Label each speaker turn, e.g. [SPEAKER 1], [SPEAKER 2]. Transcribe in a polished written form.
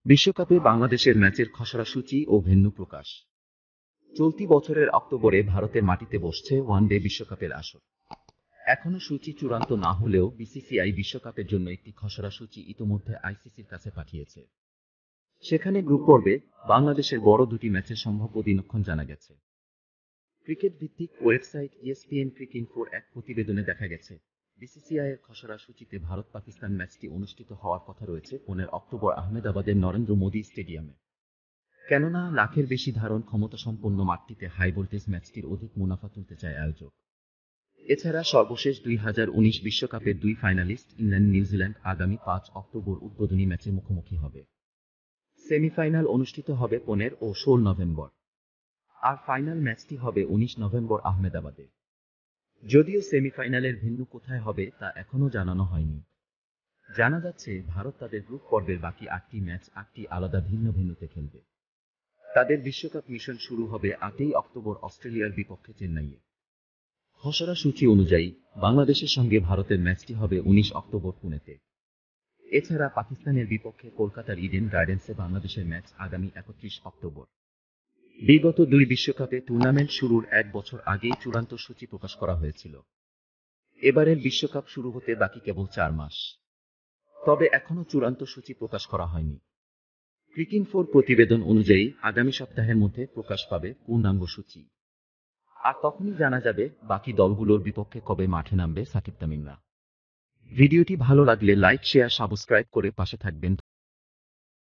[SPEAKER 1] বিশ্বকাপে বাংলাদেশের ম্যাচের খসড়া সূচি ও ভেন্যু প্রকাশ। চলতি বছরের অক্টোবরে ভারতের মাটিতে বসছে ওয়ানডে বিশ্বকাপের আসর। এখনো সূচি চূড়ান্ত না হলেও বিসিসিআই বিশ্বকাপের জন্য একটি খসড়া সূচি ইতোমধ্যে আইসিসির কাছে পাঠিয়েছে। সেখানে গ্রুপ পর্বে বাংলাদেশের বড় দুটি ম্যাচের সম্ভাব্য দিনক্ষণ জানা গেছে। ক্রিকেট ভিত্তিক ওয়েবসাইট ESPN ক্রিকইনফোর এক প্রতিবেদনে দেখা গেছে, বিসিসিআইয়ের খসড়া সূচিতে ভারত পাকিস্তান ম্যাচটি অনুষ্ঠিত হওয়ার কথা রয়েছে 15 অক্টোবর আহমেদাবাদের নরেন্দ্র মোদী স্টেডিয়ামে। কেননা লাখের বেশি ধারণ ক্ষমতাসম্পন্ন মাঠটিতে হাই ভোল্টেজ ম্যাচটির অধিক মুনাফা তুলতে চায় আয়োজক। এছাড়া সর্বশেষ 2019 বিশ্বকাপের দুই ফাইনালিস্ট ইংল্যান্ড নিউজিল্যান্ড আগামী 5 অক্টোবর উদ্বোধনী ম্যাচে মুখোমুখি হবে। সেমিফাইনাল অনুষ্ঠিত হবে 15 ও 16 নভেম্বর, আর ফাইনাল ম্যাচটি হবে 19 নভেম্বর আহমেদাবাদে। যদিও সেমিফাইনালের ভেন্যু কোথায় হবে তা এখনও জানানো হয়নি। জানা যাচ্ছে ভারত তাদের গ্রুপ পর্বের বাকি 8টি ম্যাচ 8টি আলাদা ভিন্ন ভেন্যুতে খেলবে। তাদের বিশ্বকাপ মিশন শুরু হবে 8 অক্টোবর অস্ট্রেলিয়ার বিপক্ষে চেন্নাইয়ে। খসড়া সূচি অনুযায়ী বাংলাদেশের সঙ্গে ভারতের ম্যাচটি হবে 19 অক্টোবর পুনেতে। এছাড়া পাকিস্তানের বিপক্ষে কলকাতার ইডেন গার্ডেন্সে বাংলাদেশের ম্যাচ আগামী 31 অক্টোবর। বিগত দুই বিশ্বকাপে টুর্নামেন্ট শুরুর এক বছর আগেই চূড়ান্ত সূচি প্রকাশ করা হয়েছিল। এবারের বিশ্বকাপ শুরু হতে বাকি কেবল 4 মাস। তবে এখনও চূড়ান্ত সূচি প্রকাশ করা হয়নি। ক্রিকইনফোর প্রতিবেদন অনুযায়ী আগামী সপ্তাহের মধ্যে প্রকাশ পাবে পূর্ণাঙ্গ সূচি। আর তখনই জানা যাবে বাকি দলগুলোর বিপক্ষে কবে মাঠে নামবে সাকিব তামিমরা। ভিডিওটি ভালো লাগলে লাইক, শেয়ার, সাবস্ক্রাইব করে পাশে থাকবেন।